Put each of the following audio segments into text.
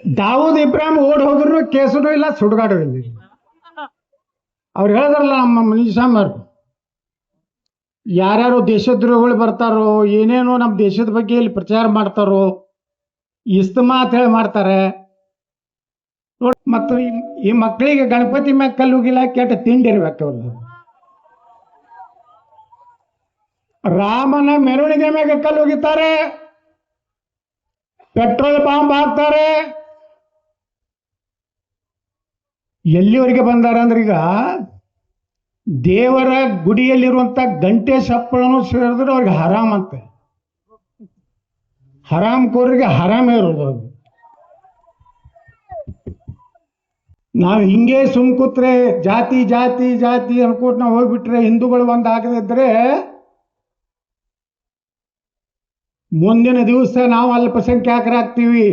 ದಾವೂದ್ ಇಬ್ರಾಹಿಂ ಓಡ್ ಹೋದ್ರು ಕೇಸೂ ಇಲ್ಲ ಸುಡುಗಾಡು ಇಲ್ಲ. ಅವ್ರು ಹೇಳಿದ್ರಲ್ಲ ನಮ್ಮ ಮನೀಷಾಮರ್, ಯಾರ್ಯಾರು ದೇಶದ್ರೋಹಿಗಳು ಬರ್ತಾರೋ, ಏನೇನೋ ನಮ್ಮ ದೇಶದ ಬಗ್ಗೆ ಇಲ್ಲಿ ಪ್ರಚಾರ ಮಾಡ್ತಾರೋ, ಇಸ್ತಮಾ ಅಂತ ಹೇಳಿ ಮಾಡ್ತಾರೆ. ಮತ್ತು ಈ ಮಕ್ಕಳಿಗೆ ಗಣಪತಿ ಮ್ಯಾಗ ಕಲ್ಲು ಹೋಗಿಲ್ಲ, ಕೆಟ್ಟ ತಿಂಡಿ ಇರ್ಬೇಕು ಅವ್ರದ್ದು. ರಾಮನ ಮೆರವಣಿಗೆ ಮ್ಯಾಗ ಕಲ್ಲು ಹೋಗಿತಾರೆ, ಪೆಟ್ರೋಲ್ ಬಾಂಬ್ ಹಾಕ್ತಾರೆ. ಎಲ್ಲಿವರೆಗೆ ಬಂದಾರ ಅಂದ್ರೆ ಈಗ ದೇವರ ಗುಡಿಯಲ್ಲಿರುವಂತ ಗಂಟೆ ಸಪ್ಪಳನು ಸೇರಿದ್ರೆ ಅವ್ರಿಗೆ ಹರಾಮ್ ಅಂತೆ. ಹರಾಮ್ ಕೋರಿಗೆ ಹರಾಮೇ ಇರೋದು. ಅದು ನಾವು ಹಿಂಗೆ ಸುಮ್ ಕೂತ್ರೆ ಜಾತಿ ಜಾತಿ ಜಾತಿ ಅನ್ಕೋಟ್ ನಾವು ಹೋಗ್ಬಿಟ್ರೆ ಹಿಂದೂಗಳು ಒಂದು ಆಗದಿದ್ರೆ ಮುಂದಿನ ದಿವಸ ನಾವು ಅಲ್ಪಸಂಖ್ಯಾತರಾಗ್ತೀವಿ.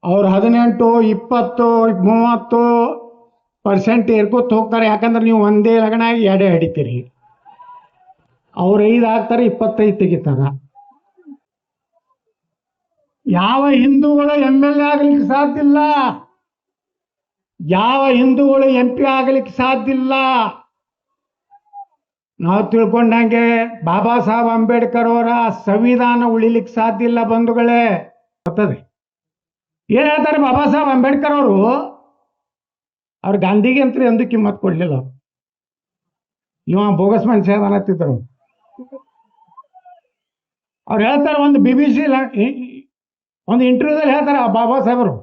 ಅವ್ರು 18, 20, 30% ಏರ್ಕೋತ ಹೋಗ್ತಾರೆ. ಯಾಕಂದ್ರೆ ನೀವು ಒಂದೇ ಲಗ್ನ ಆಗಿ ಎಡೆ ಹಿಡಿತೀರಿ. ಅವ್ರು 5 ಆಗ್ತಾರೆ, 25 ತೆಗಿತಾರ. ಯಾವ ಹಿಂದೂಗಳು MLA ಆಗಲಿಕ್ಕೆ ಸಾಧ್ಯ ಇಲ್ಲ, ಯಾವ ಹಿಂದೂಗಳು MP ಆಗಲಿಕ್ಕೆ ಸಾಧ್ಯ ಇಲ್ಲ. ನಾವು ತಿಳ್ಕೊಂಡಂಗೆ ಬಾಬಾ ಸಾಹೇಬ್ ಅಂಬೇಡ್ಕರ್ ಅವರ ಸಂವಿಧಾನ ಉಳಿಲಿಕ್ಕೆ ಸಾಧ್ಯ ಇಲ್ಲ ಬಂಧುಗಳೇ. ಬರ್ತದೆ ಏನ್ ಹೇಳ್ತಾರೆ ಬಾಬಾ ಸಾಹೇಬ್ ಅಂಬೇಡ್ಕರ್ ಅವರು? ಅವ್ರು ಗಾಂಧಿಗೆ ಅಂತ ಎಂದೂ ಕಿಮ್ಮತ್ ಕೊಡ್ಲಿಲ್ಲ. ಇವ ಬೋಗಸ್ ಮನುಷ್ಯ ಅನ್ನತ್ತಿದ್ರು. ಅವ್ರು ಹೇಳ್ತಾರೆ, ಒಂದು BBC ಒಂದು ಇಂಟರ್ವ್ಯೂದಲ್ಲಿ ಹೇಳ್ತಾರೆ ಬಾಬಾ ಸಾಹೇಬರು,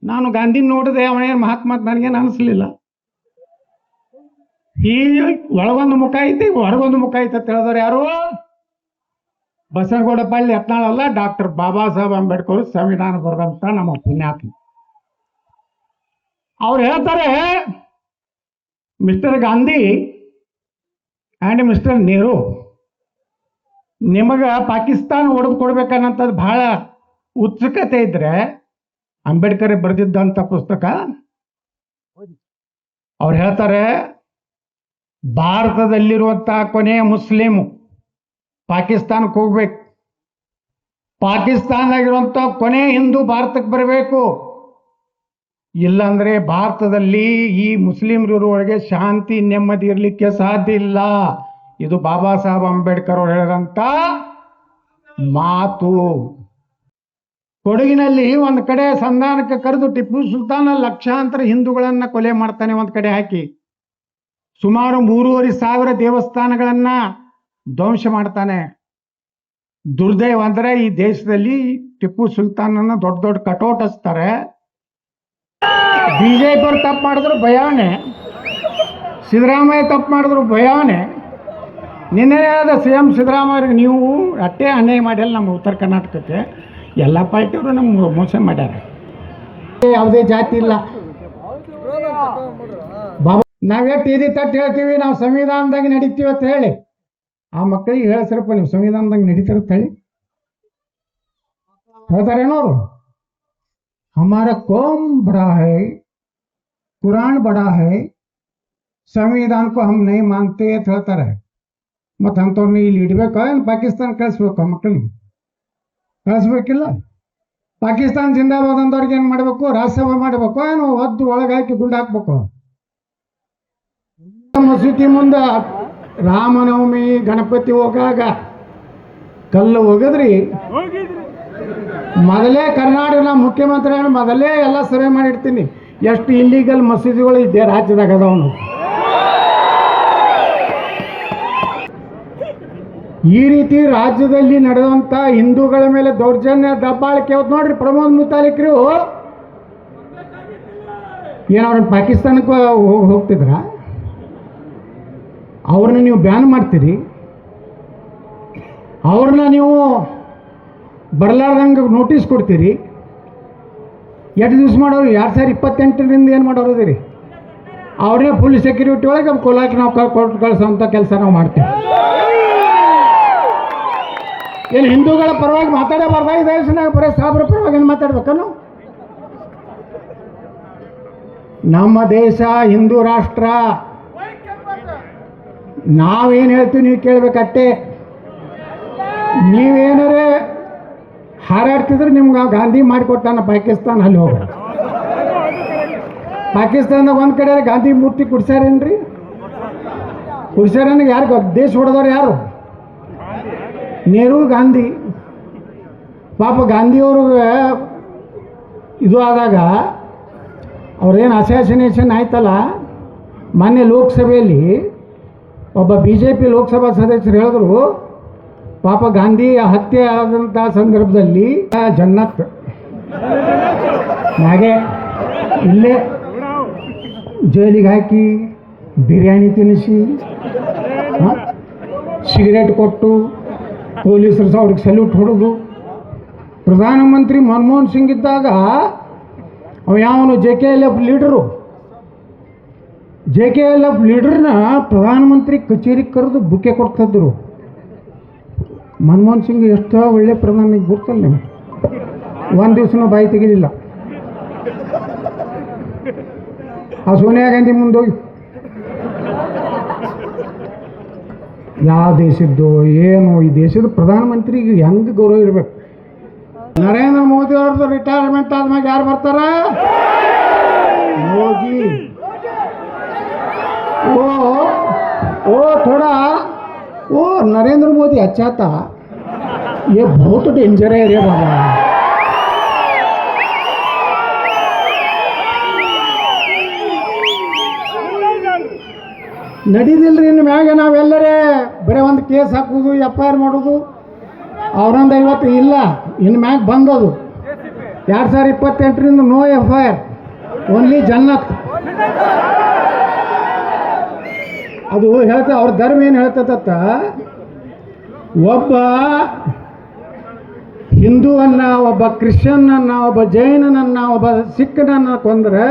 ನಾನು ಗಾಂಧಿ ನೋಡಿದೆ, ಅವನೇನು ಮಹಾತ್ಮ ನನಗೇನು ಅನಿಸ್ಲಿಲ್ಲ. ಈ ಒಳಗೊಂದು ಮುಖ ಐತಿ ಹೊರಗೊಂದು ಮುಖ ಐತೆ ಅಂತ ಹೇಳಿದವ್ರು ಯಾರು? ಬಸನಗೌಡ ಪಾಳ್ಯ ಯತ್ನಾಳಲ್ಲ, ಡಾಕ್ಟರ್ ಬಾಬಾ ಸಾಹೇಬ್ ಅಂಬೇಡ್ಕರ್ ಸಂವಿಧಾನ ಬರೆದಂತ ನಮ್ಮ ಪುಣ್ಯಾತ್ಮ. ಅವ್ರು ಹೇಳ್ತಾರೆ, mister Gandhi and mister Nehru, ನಿಮಗೆ ಪಾಕಿಸ್ತಾನ ಹೊಡೆದು ಕೊಡ್ಬೇಕನ್ನಂಥದ್ದು ಬಹಳ ಉತ್ಸುಕತೆ ಇದ್ರೆ ಅಂಬೇಡ್ಕರ್ ಬರೆದಿದ್ದಂಥ ಪುಸ್ತಕ. ಅವ್ರು ಹೇಳ್ತಾರೆ, ಭಾರತದಲ್ಲಿರುವಂಥ ಕೊನೆಯ ಮುಸ್ಲಿಮು ಪಾಕಿಸ್ತಾನಕ್ಕೆ ಹೋಗ್ಬೇಕು, ಪಾಕಿಸ್ತಾನದಾಗಿರುವಂಥ ಕೊನೆಯ ಹಿಂದೂ ಭಾರತಕ್ಕೆ ಬರಬೇಕು, ಇಲ್ಲಾಂದ್ರೆ ಭಾರತದಲ್ಲಿ ಈ ಮುಸ್ಲಿಮ್ರಿರುವವರೆಗೆ ಶಾಂತಿ ನೆಮ್ಮದಿ ಇರಲಿಕ್ಕೆ ಸಾಧ್ಯ ಇಲ್ಲ. ಇದು ಬಾಬಾ ಸಾಹೇಬ್ ಅಂಬೇಡ್ಕರ್ ಅವರು ಹೇಳಿದಂಥ ಮಾತು. ಕೊಡಗಿನಲ್ಲಿ ಒಂದು ಕಡೆ ಸಂಧಾನಕ್ಕೆ ಕರೆದು ಟಿಪ್ಪು ಸುಲ್ತಾನ ಲಕ್ಷಾಂತರ ಹಿಂದೂಗಳನ್ನ ಕೊಲೆ ಮಾಡ್ತಾನೆ, ಒಂದು ಕಡೆ ಹಾಕಿ ಸುಮಾರು 3,500 ದೇವಸ್ಥಾನಗಳನ್ನ ಧ್ವಂಸ ಮಾಡ್ತಾನೆ. ದುರ್ದೈವ ಅಂದ್ರೆ ಈ ದೇಶದಲ್ಲಿ ಟಿಪ್ಪು ಸುಲ್ತಾನನ್ನ ದೊಡ್ಡ ದೊಡ್ಡ ಕಟೌಟ್ ಹಚ್ತಾರೆ. BJP ಅವರು ತಪ್ಪು ಮಾಡಿದ್ರು ಭಯಾನೆ, ಸಿದ್ದರಾಮಯ್ಯ ತಪ್ಪು ಮಾಡಿದ್ರು ಭಯಾನೆ. ನಿನ್ನೆ ಹೇಳಿದ CM ಸಿದ್ದರಾಮಯ್ಯರಿಗೆ, ನೀವು ಅಟ್ಟೆ ಅನ್ಯಾಯ ಮಾಡಿಲ್ಲ ನಮ್ಮ ಉತ್ತರ ಕರ್ನಾಟಕಕ್ಕೆ, ಎಲ್ಲ ಪಾರ್ಟಿಯವರು ನಮ್ಗೆ ಮೋಸ ಮಾಡ್ಯಾರ. ಯಾವುದೇ ಜಾತಿ ಇಲ್ಲ. ಬಾಬಾ ನಾವೇ ಟಿದಿ ತಟ್ಟು ಹೇಳ್ತೀವಿ, ನಾವು ಸಂವಿಧಾನದಾಗ ನಡೀತೀವಿ ಅಂತ ಹೇಳಿ ಆ ಮಕ್ಕಳಿಗೆ ಹೇಳ್ಸರಪ್ಪ, ನೀವು ಸಂವಿಧಾನದಾಗ ನಡೀತಾರಂತ ಹೇಳಿ ಹೇಳ್ತಾರೇನೋ ಅವರು. हमारा कौम बड़ा है, कुरान बड़ा है, संविधान को हम नहीं मानते ಅಂತ ಹೇಳ್ತಾರೆ. ಮತ್ತು ಅಂಥವ್ರನ್ನ ಇಲ್ಲಿ ಇಡ್ಬೇಕ, ಏನು ಪಾಕಿಸ್ತಾನ ಕಳಿಸ್ಬೇಕು? ಮಕ್ಕಳನ್ನ ಕಳಿಸ್ಬೇಕಿಲ್ಲ. ಪಾಕಿಸ್ತಾನ ಜಿಂದಾಬಾದ್ ಅಂದವ್ರಿಗೆ ಏನು ಮಾಡಬೇಕು? ರಾಜ್ಯಸಭಾ ಮಾಡಬೇಕು, ಏನು ಒದ್ದು ಒಳಗೆ ಹಾಕಿ ಗುಂಡು ಹಾಕ್ಬೇಕು? ಮಸೂತಿ ಮುಂದೆ ರಾಮನವಮಿ ಗಣಪತಿ ಹೋಗಾಗ ಕಲ್ಲು ಒಗದ್ರಿ. ಮೊದಲೇ ಕರ್ನಾಟಕ ಮುಖ್ಯಮಂತ್ರಿ ಮೊದಲೇ ಎಲ್ಲ ಸರ್ವೆ ಮಾಡಿರ್ತೀನಿ, ಎಷ್ಟು ಇಲ್ಲಿಗಲ್ ಮಸೀದಿಗಳು ಇದ್ದೆ ರಾಜ್ಯದಾಗ ಅದಾವನು. ಈ ರೀತಿ ರಾಜ್ಯದಲ್ಲಿ ನಡೆದಂಥ ಹಿಂದೂಗಳ ಮೇಲೆ ದೌರ್ಜನ್ಯ ದಬ್ಬಾಳಿಕೆ ಅವತ್ತು ನೋಡ್ರಿ. ಪ್ರಮೋದ್ ಮುತಾಲಿಕ್ರು ಏನು ಅವ್ರನ್ನ ಪಾಕಿಸ್ತಾನಕ್ಕೆ ಹೋಗ್ತಿದ್ರ? ಅವ್ರನ್ನ ನೀವು ಬ್ಯಾನ್ ಮಾಡ್ತೀರಿ, ಅವ್ರನ್ನ ನೀವು ಬರಲಾರ್ದಂಗೆ ನೋಟಿಸ್ ಕೊಡ್ತೀರಿ. ಎಷ್ಟು ದಿವ್ಸ ಮಾಡೋರು? 2028ರಿಂದ ಏನು ಮಾಡೋದಿರಿ? ಅವ್ರನ್ನೇ ಫುಲ್ ಸೆಕ್ಯೂರಿಟಿ ಒಳಗೆ ಕೊಲಾಕಿ ನಾವು ಕೊಟ್ಟು ಕಳಿಸೋಂಥ ಕೆಲಸ ನಾವು ಮಾಡ್ತೀವಿ. ಏನು ಹಿಂದೂಗಳ ಪರವಾಗಿ ಮಾತಾಡಬಾರ್ದ? ಈ ದೇಶನಾಗ ಬರೀ ಸಾಬ್ರ ಪರವಾಗಿ ಏನು ಮಾತಾಡ್ಬೇಕನ್ನು? ನಮ್ಮ ದೇಶ ಹಿಂದೂ ರಾಷ್ಟ್ರ, ನಾವೇನು ಹೇಳ್ತೀವಿ ನೀವು ಕೇಳಬೇಕಷ್ಟೇ. ನೀವೇನಾರೇ ಹಾರಾಡ್ತಿದ್ರೆ ನಿಮ್ಗೆ ಗಾಂಧಿ ಮಾಡಿಕೊಟ್ಟಾನ ಪಾಕಿಸ್ತಾನ, ಅಲ್ಲಿ ಹೋಗ. ಪಾಕಿಸ್ತಾನದಾಗ ಒಂದು ಕಡೆ ಗಾಂಧಿ ಮೂರ್ತಿ ಕುಡ್ಸ್ಯಾರೇನ್ರಿ? ಕುಡ್ಸ್ಯಾರನಿಗೆ ಯಾರು ದೇಶ ಹೊಡೆದವ್ರು ಯಾರು? ನೆಹರು, ಗಾಂಧಿ. ಪಾಪ ಗಾಂಧಿಯವ್ರಿಗೆ ಇದು ಆದಾಗ ಅವ್ರೇನು ಅಸಾಸಿನೇಷನ್ ಆಯ್ತಲ್ಲ, ಮೊನ್ನೆ ಲೋಕಸಭೆಯಲ್ಲಿ ಒಬ್ಬ BJP ಲೋಕಸಭಾ ಸದಸ್ಯರು ಹೇಳಿದ್ರು, ಪಾಪ ಗಾಂಧಿ ಹತ್ಯೆ ಆದಂಥ ಸಂದರ್ಭದಲ್ಲಿ ಜನ್ನತ್ ಹಾಗೆ ಇಲ್ಲೇ ಜೈಲಿಗೆ ಹಾಕಿ ಬಿರಿಯಾನಿ ತಿನ್ನಿಸಿ ಸಿಗರೇಟ್ ಕೊಟ್ಟು ಪೊಲೀಸರು ಅವ್ರಿಗೆ ಸಲ್ಯೂಟ್ ಹೊಡೋದು. ಪ್ರಧಾನಮಂತ್ರಿ ಮನಮೋಹನ್ ಸಿಂಗ್ ಇದ್ದಾಗ ಅವ ಯಾವನು JKLF ಲೀಡರು, JKLF ಲೀಡರ್ನ ಪ್ರಧಾನಮಂತ್ರಿ ಕಚೇರಿಗೆ ಕರೆದು ಬುಕ್ಕೆ ಕೊಡ್ತಿದ್ರು. ಮನಮೋಹನ್ ಸಿಂಗ್ ಎಷ್ಟೋ ಒಳ್ಳೆ ಪ್ರಧಾನಿ ಗುರ್ತಲ್ಲ ನೀವು, ಒಂದು ದಿವಸನೂ ಬಾಯಿ ತೆಗಿಲಿಲ್ಲ. ಆ ಸೋನಿಯಾ ಗಾಂಧಿ ಮುಂದೋಗಿ ಯಾವ ದೇಶದ್ದು ಏನು, ಈ ದೇಶದ ಪ್ರಧಾನಮಂತ್ರಿಗೆ ಹೆಂಗೆ ಗೌರವ ಇರಬೇಕು. ನರೇಂದ್ರ ಮೋದಿ ಅವ್ರದ್ದು ರಿಟೈರ್ಮೆಂಟ್ ಆದ್ಮೇಲೆ ಯಾರು ಬರ್ತಾರ? ಯೋಗಿ. ओ थोड़ा वो नरेंद्र मोदी अच्छा था, ये बहुत डेंजर है रे बाबा. ನಡೀದಿಲ್ರಿ ಇನ್ನು ಮ್ಯಾಗ ನಾವೆಲ್ಲರೇ ಬರೀ ಒಂದು ಕೇಸ್ ಹಾಕೋದು, FIR ಮಾಡೋದು. ಅವ್ರೊಂದು 50 ಇಲ್ಲ, ಇನ್ನು ಮ್ಯಾಗ ಬಂದದು 2028ರಿಂದ ನೋ FIR, ಓನ್ಲಿ ಜನ್ನತ್. ಅದು ಹೇಳ್ತಾ ಅವ್ರ ಧರ್ಮ ಏನು ಹೇಳ್ತತ್ತ, ಒಬ್ಬ ಹಿಂದೂವನ್ನ, ಒಬ್ಬ ಕ್ರಿಶ್ಚಿಯನ್ನನ್ನು, ಒಬ್ಬ ಜೈನನನ್ನು, ಒಬ್ಬ ಸಿಖ್ನನ್ನು ಕೊಂದರೆ,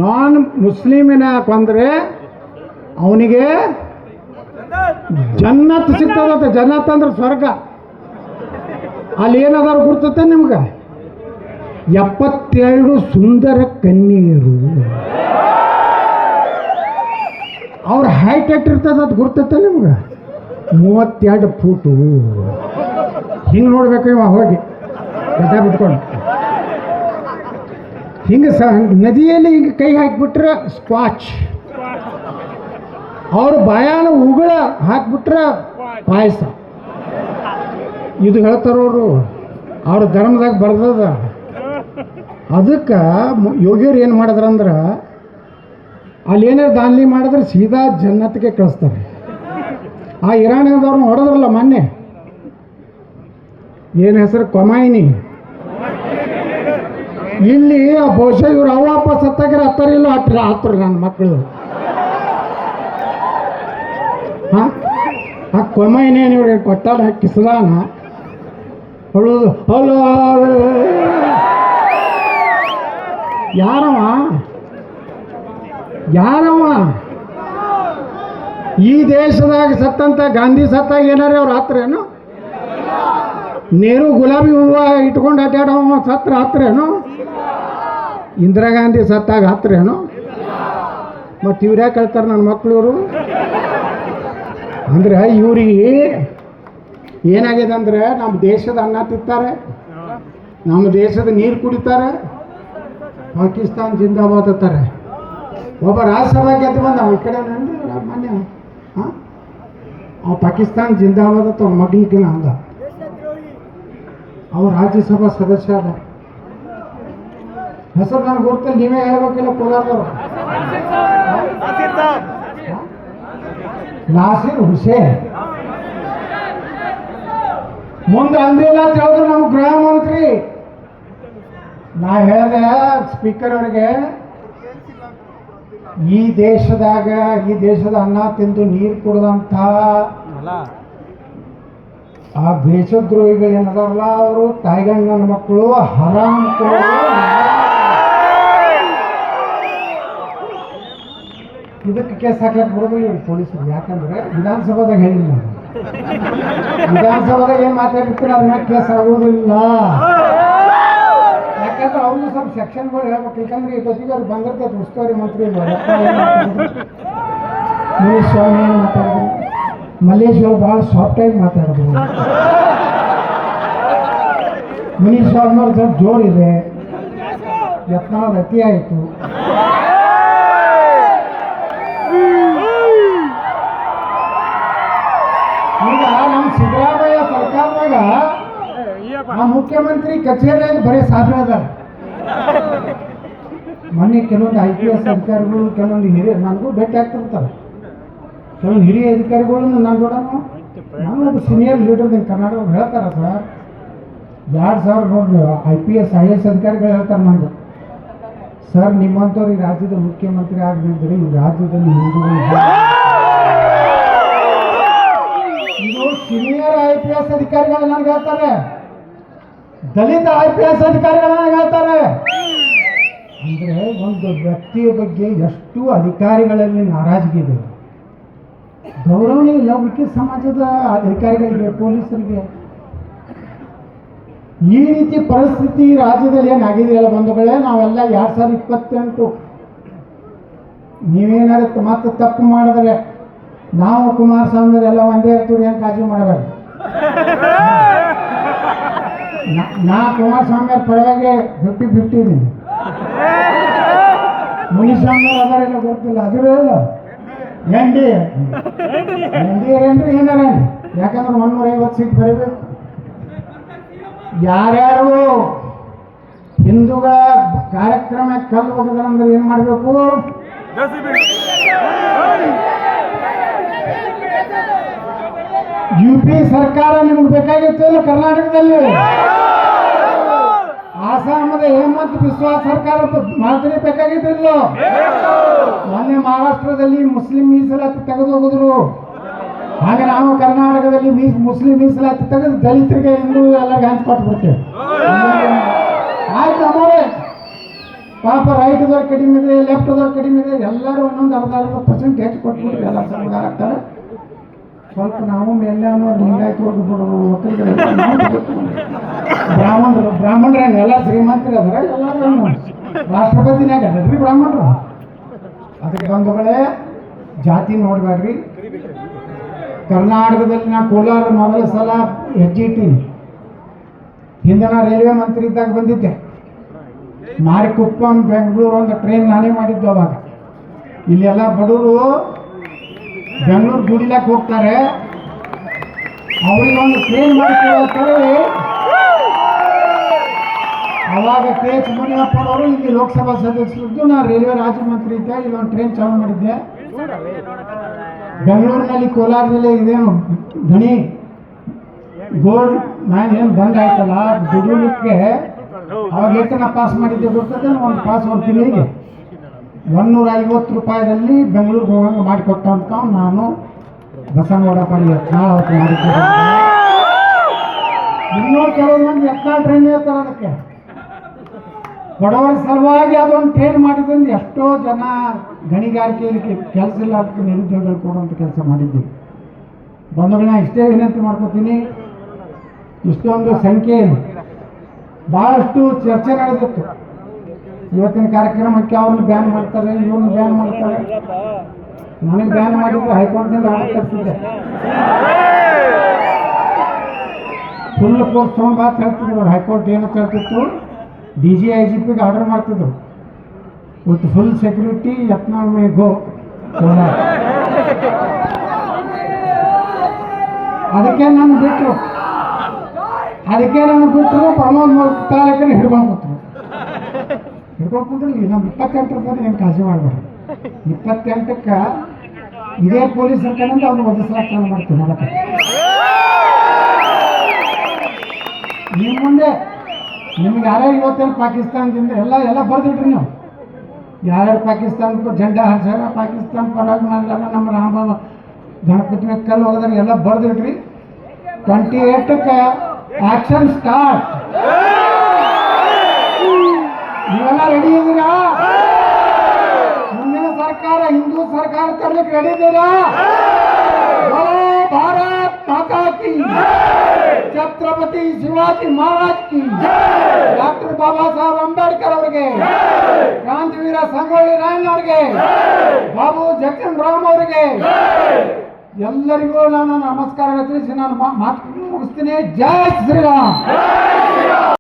ನಾನ್ ಮುಸ್ಲಿಮಿನ ಕೊಂದರೆ ಅವನಿಗೆ ಜನ್ನತ್ ಸಿಗ್ತದಂತೆ. ಜನ್ನತ್ ಅಂದ್ರೆ ಸ್ವರ್ಗ. ಅಲ್ಲಿ ಏನದಾರು ಗುರ್ತತೆ ನಿಮ್ಗೆ? 72 ಸುಂದರ ಕನ್ಯೆಯರು. ಅವ್ರ ಹೈಟ್ ಇರ್ತದೆ, ಅದು ಗುರ್ತತೆ ನಿಮ್ಗೆ? 32 ಫೂಟು. ಹಿಂಗೆ ನೋಡ್ಬೇಕು ಇವ ಹೋಗಿ ಗಡ್ಡ ಬಿಟ್ಕೊಂಡು. ಹಿಂಗೆ ನದಿಯಲ್ಲಿ ಹಿಂಗೆ ಕೈ ಹಾಕಿಬಿಟ್ರೆ ಸ್ಕ್ವಾಚ್, ಅವ್ರ ಬಾಯಾನ ಉಗುಳ ಹಾಕಿಬಿಟ್ರೆ ಪಾಯಸ. ಇದು ಹೇಳ್ತಾರವರು, ಅವ್ರ ಧರ್ಮದಾಗ ಬರ್ದದ. ಅದಕ್ಕೆ ಯೋಗಿಯರು ಏನು ಮಾಡಿದ್ರಂದ್ರೆ, ಅಲ್ಲಿ ಏನಾರು ದಾನ್ಲಿ ಮಾಡಿದ್ರೆ ಸೀದಾ ಜನ್ನತ್ಗೆ ಕಳಿಸ್ತಾರೆ. ಆ ಇರಾನ್ಯದವ್ರನ್ನ ಹೊಡೆದ್ರಲ್ಲ ಮೊನ್ನೆ, ಏನು ಹೆಸರು, ಕೊಮೈನಿ. ಇಲ್ಲಿ ಬಹುಶಃ ಇವ್ರು ಅವ್ವಪ್ಪ ಸತ್ತಾಗಿರ ಹತ್ತಾರಿಲ್ಲ ಹತ್ರ ನನ್ನ ಮಕ್ಕಳು. ಹಾಂ, ಆ ಕೊಮೈನಿ ಇವ್ರು ಕೊಟ್ಟಾಡ ಕಿಸ್ಲಾನ ಹೊಳೋದು. ಹಲೋ, ಯಾರವ ಈ ದೇಶದಾಗ ಸತ್ತಂತ ಗಾಂಧಿ ಸತ್ತಾಗ ಏನಾರೇ ಅವ್ರು ಹತ್ರೇನು? ನೆಹರು ಗುಲಾಬಿ ಹೂವು ಇಟ್ಕೊಂಡು ಅಡ್ಡಾಡವ ಸತ್ರ ಹತ್ರೇನು? ಇಂದಿರಾ ಗಾಂಧಿ ಸತ್ತಾಗ ಹತ್ರೇನು? ಮತ್ತು ಇವ್ರು ಯಾಕೆ ಹೇಳ್ತಾರೆ ನನ್ನ ಮಕ್ಕಳು? ಇವರು ಅಂದ್ರೆ ಇವ್ರಿಗೆ ಏನಾಗಿದೆ ಅಂದರೆ, ನಮ್ಮ ದೇಶದ ಅನ್ನ ತಿಂತಾರೆ, ನಮ್ಮ ದೇಶದ ನೀರು ಕುಡಿತಾರೆ, ಪಾಕಿಸ್ತಾನ ಜಿಂದಾಬಾದ್ ಅಂತಾರೆ. ಒಬ್ಬ ರಾಜ್ಯಸಭಾ ಗೆದ್ದು ಬಂದ ಈ ಕಡೆ ಮೊನ್ನೆ, ಹಾಂ, ಪಾಕಿಸ್ತಾನ ಜಿಂದಾಬಾದ್ ಅಂತ ಅವ್ನ ಮಗಳಿಗೆ ಅಂದ. ಅವ್ರು ರಾಜ್ಯಸಭಾ ಸದಸ್ಯ ಅದ. ಹೆಸರು ನನಗೆ ಗೊತ್ತಿಲ್ಲ, ನೀವೇ ಹೇಳ್ಬೇಕಿಲ್ಲ. ಕೋಲಾರದವರು ನಾಸಿರ್ ಹುಸೇನ್. ಮುಂದೆ ಅಂದಿಲ್ಲ ಅಂತ ಹೇಳಿದ್ರು ನಮ್ಮ ಗೃಹ ಮಂತ್ರಿ. ನಾ ಹೇಳಿದೆ ಸ್ಪೀಕರ್ ಅವರಿಗೆ, ಈ ದೇಶದ ಅನ್ನ ತಿಂದು ನೀರು ಕುಡಿದಂಥ ಆ ದೇಶದ್ರೋಹಿಗಳು ಏನದಾರಲ್ಲ, ಅವರು ತಾಯ್ಗಂಡನ ಮಕ್ಕಳು, ಹರಾಮ್ ಇದಕ್ಕೆ ಕೇಸ್ ಹಾಕ್ಲಕ್ಕೆ ಬರೋದಿಲ್ಲ ಪೊಲೀಸರು. ಯಾಕಂದ್ರೆ ವಿಧಾನಸಭಾದಾಗ ಹೇಳಿಲ್ಲ, ವಿಧಾನಸಭಾದಾಗ ಏನು ಮಾತಾಡಿರ್ತೀರ ಅದನ್ನ ಕೇಸ್ ಆಗೋದಿಲ್ಲ. ಯಾಕಂದ್ರೆ ಅವ್ರು ಸ್ವಲ್ಪ ಸೆಕ್ಷನ್ಗಳು ಹೇಳ್ಬೇಕು. ಯಾಕಂದ್ರೆ ಈ ಜೊತೆಗೆ ಅವ್ರು ಬಂದಿರ್ತೈತೆ ಉಸ್ತುವಾರಿ ಮಂತ್ರಿ ಮುನಿಸ್ವಾಮಿ ಏನು ಮಾತಾಡಿದ್ರು, ಮಲ್ಲೇಶ್ವರ ಭಾಳ ಸಾಫ್ಟಾಗಿ ಮಾತಾಡಿದ್ರು. ಮುನೀಶ್ ಅವ್ರ ಸ್ವಲ್ಪ ಜೋರಿದೆ, ಯತ್ನಾಳ್ ಅತಿ ಆಯಿತು. ಈಗ ನಮ್ಮ ಸಿದ್ದರಾಮಯ್ಯ ಸರ್ಕಾರದಾಗ ಆ ಮುಖ್ಯಮಂತ್ರಿ ಕಚೇರಿಯಾಗಿ ಬರೀ ಸಾಧನೆ ಅದಾರ. ಮೊನ್ನೆ ಕೆಲವೊಂದು IPS ಅಧಿಕಾರಿಗಳು, ಕೆಲವೊಂದು ಹಿರಿಯ ನನಗೂ ಭೇಟಿ ಆಗ್ತಿರ್ತಾರೆ. ಕೆಲವೊಂದು ಹಿರಿಯ ಅಧಿಕಾರಿಗಳು ನಾನು ಕೂಡ ನಾನೊಬ್ಬ ಸೀನಿಯರ್ ಲೀಡರ್ ಕರ್ನಾಟಕ ಹೇಳ್ತಾರೆ ಸರ್, 2000 ನೋಡ್ರಿ IPS IAS ಅಧಿಕಾರಿಗಳು ಹೇಳ್ತಾರೆ ನನಗೆ, ಸರ್ ನಿಮ್ಮಂಥವ್ರು ಈ ರಾಜ್ಯದ ಮುಖ್ಯಮಂತ್ರಿ ಆಗದಿದ್ದರೆ ಈ ರಾಜ್ಯದಲ್ಲಿ ಹಿಂದೂಗಳು ಇದು ಸೀನಿಯರ್ IPS ಅಧಿಕಾರಿಗಳು ನನಗೆ ಹೇಳ್ತಾರೆ, ದಲಿತ IPS ಅಧಿಕಾರಿಗಳು ನನಗೆ ಹೇಳ್ತಾರೆ. ಅಂದರೆ ಒಂದು ವ್ಯಕ್ತಿಯ ಬಗ್ಗೆ ಎಷ್ಟು ಅಧಿಕಾರಿಗಳಲ್ಲಿ ನಾರಾಜಗಿದೆ, ಗೌರವನೇ ಇಲ್ಲ ಮುಖ್ಯ ಸಮಾಜದ ಅಧಿಕಾರಿಗಳಿಗೆ, ಪೊಲೀಸರಿಗೆ. ಈ ರೀತಿ ಪರಿಸ್ಥಿತಿ ರಾಜ್ಯದಲ್ಲಿ ಏನಾಗಿದೆಯಲ್ಲ ಬಂಧುಗಳೇ, ನಾವೆಲ್ಲ 2028 ನೀವೇನಾರು ಮತ್ತೆ ತಪ್ಪು ಮಾಡಿದ್ರೆ ನಾವು ಕುಮಾರಸ್ವಾಮಿ ಎಲ್ಲ ಒಂದೇ ಇರ್ತೀವಿ, ಏನು ಕಾಳಜಿ ಮಾಡಬೇಕು. ನಾ ಕುಮಾರಸ್ವಾಮಿ ಅವ್ರ ಪರವಾಗಿ 50-50 ಇದ್ದೀನಿ. ಮುನಿಸ್ವಾಮಿ ಅದರೆಲ್ಲ ಗೊತ್ತಿಲ್ಲ, ಅದಿರೋ ಇಲ್ಲ ND ಏನ್ರಿ ಏನಾರೇನ್ರಿ, ಯಾಕಂದ್ರೆ 150 ಸೀಟ್ ಬರೀಬೇಕು. ಯಾರ್ಯಾರು ಹಿಂದೂಗಳ ಕಾರ್ಯಕ್ರಮ ಕಲ್ಲು ಹೋಗಿದ್ರಂದ್ರೆ ಏನು ಮಾಡಬೇಕು, UP ಸರ್ಕಾರ ನಿಮ್ಗೆ ಬೇಕಾಗಿತ್ತು ಇಲ್ಲ ಕರ್ನಾಟಕದಲ್ಲಿ, ಆಸಾಮದ ಹೇಮಂತ್ ಬಿಸ್ವಾ ಸರ್ಕಾರ ಮಾತ್ರ ಬೇಕಾಗಿದ್ದಿಲ್ಲ. ಮೊನ್ನೆ ಮಹಾರಾಷ್ಟ್ರದಲ್ಲಿ ಮುಸ್ಲಿಂ ಮೀಸಲಾತಿ ತೆಗೆದು ಹೋಗಿದ್ರು, ಹಾಗೆ ನಾವು ಕರ್ನಾಟಕದಲ್ಲಿ ಮುಸ್ಲಿಂ ಮೀಸಲಾತಿ ತೆಗೆದು ದಲಿತರಿಗೆ ಹಿಂದೂ ಎಲ್ಲರಿಗೆ ಹಂಚ್ಕೊಟ್ಬಿಡ್ತೇವೆ. ಆಯ್ತು ನಮ್ಮವರೇ ಪಾಪ ರೈಟ್ದವ್ರು ಕಡಿಮೆ ಇದೆ, ಲೆಫ್ಟ್ದವ್ರು ಕಡಿಮೆ ಇದೆ, ಎಲ್ಲರೂ ಒಂದೊಂದು ಅರ್ಧ ಹೆಚ್ಚು ಕೊಟ್ಬಿಟ್ಟು ಎಲ್ಲ ಸರ್ಕಾರ ಆಗ್ತಾರೆ. ಸ್ವಲ್ಪ ನಾವು ಮೇಲೆ ಲಿಂಗಾಯತ್ ಹೋಗ್ಬಿಡೋರು, ಒಕ್ಕಲಿಗರು, ಬ್ರಾಹ್ಮಣರೇನು ಎಲ್ಲ ಶ್ರೀಮಂತರು ಅದರ, ಎಲ್ಲರೂ ರಾಷ್ಟ್ರಪತಿನಾಗ ಅದರಿ ಬ್ರಾಹ್ಮಣರು. ಅದಕ್ಕೆ ಬಂಧುಗಳೇ ಜಾತಿ ನೋಡಬೇಡ್ರಿ. ಕರ್ನಾಟಕದಲ್ಲಿ ನಾ ಕೋಲಾರ ಮೊದಲ ಸಲ ಹೆಜ್ಜೆ ಇಟ್ಟೀನಿ. ಹಿಂದೆ ನಾ ರೈಲ್ವೆ ಮಂತ್ರಿ ಇದ್ದಾಗ ಬಂದಿದ್ದೆ. ಮಾರಿಕುಪ್ಪಂ ಬೆಂಗಳೂರು ಒಂದು ಟ್ರೈನ್ ನಾನೇ ಮಾಡಿದ್ದು ಅವಾಗ. ಇಲ್ಲೆಲ್ಲ ಬಡವರು ಬೆಂಗಳೂರು ದುಡಿಲಕ್ಕೆ ಹೋಗ್ತಾರೆ, ಅವರಿಗೆ ಒಂದು ಟ್ರೈನ್ ಮಾಡಿಕೊಳ್ತಾರೆ. ಅವಾಗ KH ಮುನಿಯಪ್ಪನವರು ಇಲ್ಲಿ ಲೋಕಸಭಾ ಸದಸ್ಯರಿದ್ದು, ನಾನು ರೈಲ್ವೆ ರಾಜ್ಯ ಮಂತ್ರಿ ಇದ್ದೆ. ಇಲ್ಲೊಂದು ಟ್ರೈನ್ ಚಾಲೂ ಮಾಡಿದ್ದೆ ಬೆಂಗಳೂರಿನಲ್ಲಿ. ಕೋಲಾರದಲ್ಲಿ ಇದೇನು ಗಣಿ ಗೋಲ್ಡ್ ಮ್ಯಾನ್ ಏನು ಬಂದ್ ಆಯ್ತಲ್ಲ ದುಡಿಲಿಕ್ಕೆ, ಅವಾಗ ಎಷ್ಟು ಪಾಸ್ ಮಾಡಿದ್ದೆ ಗೊತ್ತದೆ, ಒಂದು ಪಾಸ್ ಒಂದು ತಿಂಗಳಿಗೆ 150 ರೂಪಾಯಿದಲ್ಲಿ ಬೆಂಗಳೂರಿಗೆ ಹೋಗಂಗೆ ಮಾಡಿಕೊಟ್ಟ ಅಂತ ನಾನು ಬಸನಗೌಡ ಪಡಿ ಯತ್ನಾಳ್ ಮಾಡಿದ್ದೆ. ಇನ್ನೂ ಕೆಲವು ಮಂದಿ ಯತ್ನಾಳ್ ಟ್ರೈನ್ ಹೇಳ್ತಾರೆ. ಅದಕ್ಕೆ ಬಡವರ ಸಲುವಾಗಿ ಅದೊಂದು ಟ್ರೈನ್ ಮಾಡಿದ್ರಿಂದ ಎಷ್ಟೋ ಜನ ಗಣಿಗಾರಿಕೆಯಲ್ಲಿ ಕೆಲಸ ಇಲ್ಲ, ಅದಕ್ಕೆ ನಿರುದ್ಯೋಗಿಗಳು ಕೊಡುವಂಥ ಕೆಲಸ ಮಾಡಿದ್ದೀವಿ. ಬಂಧುಗಳನ್ನ ಇಷ್ಟೇ ವಿನಂತಿ ಮಾಡ್ಕೊತೀನಿ. ಇಷ್ಟೊಂದು ಸಂಖ್ಯೆಯಲ್ಲಿ ಭಾಳಷ್ಟು ಚರ್ಚೆ ನಡೆದಿತ್ತು. ಇವತ್ತಿನ ಕಾರ್ಯಕ್ರಮಕ್ಕೆ ಅವ್ರನ್ನ ಬ್ಯಾನ್ ಮಾಡ್ತಾರೆ, ಇವ್ರನ್ನ ಬ್ಯಾನ್ ಮಾಡ್ತಾರೆ. ನನಗೆ ಬ್ಯಾನ್ ಮಾಡಿದ್ರೆ ಹೈಕೋರ್ಟ್ನಿಂದ ಆರ್ಡರ್ ತರಿಸಿದ್ದೆ, ಫುಲ್ ಕೋರ್ಸ್ ತೊಗೊಂಡು ಹೇಳ್ತಿದ್ರು. ಹೈಕೋರ್ಟ್ ಏನು ಹೇಳ್ತಿತ್ತು, DG IGPಗೆ ಆರ್ಡರ್ ಮಾಡ್ತಿದ್ರು, with full security Yatnal may go Kolar. ಅದಕ್ಕೆ ನಾನು ಬಿಟ್ಟರು ಪ್ರಮೋದ್ ತಾಲೂಕನ್ನು ಹಿಡ್ಕೊಂಡ್ಬಿಟ್ರು. ನಮ್ಮ 28 ಏನು ಕಾಳಜಿ ಮಾಡಬೇಡಿ. 28ಕ್ಕೆ ಇದೇ ಪೊಲೀಸರ ಕಡೆಯಿಂದ ಅವ್ನು ಒದಿಸ್ಲಾಕ ಚಾಲು ಮಾಡ್ತೀವಿ. ಅದಕ್ಕೆ ನಿಮ್ಮ ಮುಂದೆ ನಿಮ್ಗೆ ಯಾರ್ಯಾರು ಇವತ್ತೇನು ಪಾಕಿಸ್ತಾನದಿಂದ ಎಲ್ಲ ಬರ್ದಿಟ್ರಿ. ನೀವು ಯಾರ್ಯಾರು ಪಾಕಿಸ್ತಾನಕ್ಕೂ ಜೆಂಡಾ ಹಾಕ್ಸಾರ, ಪಾಕಿಸ್ತಾನ ಪರವಾಗಿ ಮಾಡಲಾರ, ನಮ್ಮ ರಾಮ ಗಣಪತಿ ಕಲ್ಲು ಹೋಗೋದ್ರೆ ಎಲ್ಲ ಬರ್ದಿಟ್ರಿ. 28ಕ್ಕೆ ಆಕ್ಷನ್ ಸ್ಟಾರ್ಟ್. ನೀವೆಲ್ಲ ರೆಡಿ ಇದ್ದೀರಾ? ಮುಂದಿನ ಸರ್ಕಾರ ಹಿಂದೂ ಸರ್ಕಾರ ತರಲಿಕ್ಕೆ ರೆಡಿ ಇದ್ದೀರಾ? ಭಾರತ್ ಮಾತಾ ಕಿ, ಛತ್ರಪತಿ ಶಿವಾಜಿ ಮಹಾರಾಜ್ ಕಿ, ಡಾಕ್ಟರ್ ಬಾಬಾ ಸಾಹೇಬ್ ಅಂಬೇಡ್ಕರ್ ಅವರಿಗೆ, ಕ್ರಾಂತಿವೀರ ಸಂಗೊಳ್ಳಿ ರಾಯಣ್ಣ ಅವರಿಗೆ, ಬಾಬು ಜಗಜೀವನ್ ರಾಮ್ ಅವರಿಗೆ ಎಲ್ಲರಿಗೂ ನಾನು ನಮಸ್ಕಾರ ತಿಳಿಸಿ ನಾನು ಮಾತು ಮುಗಿಸ್ತೀನಿ. ಜೈ ಶ್ರೀರಾಮ್.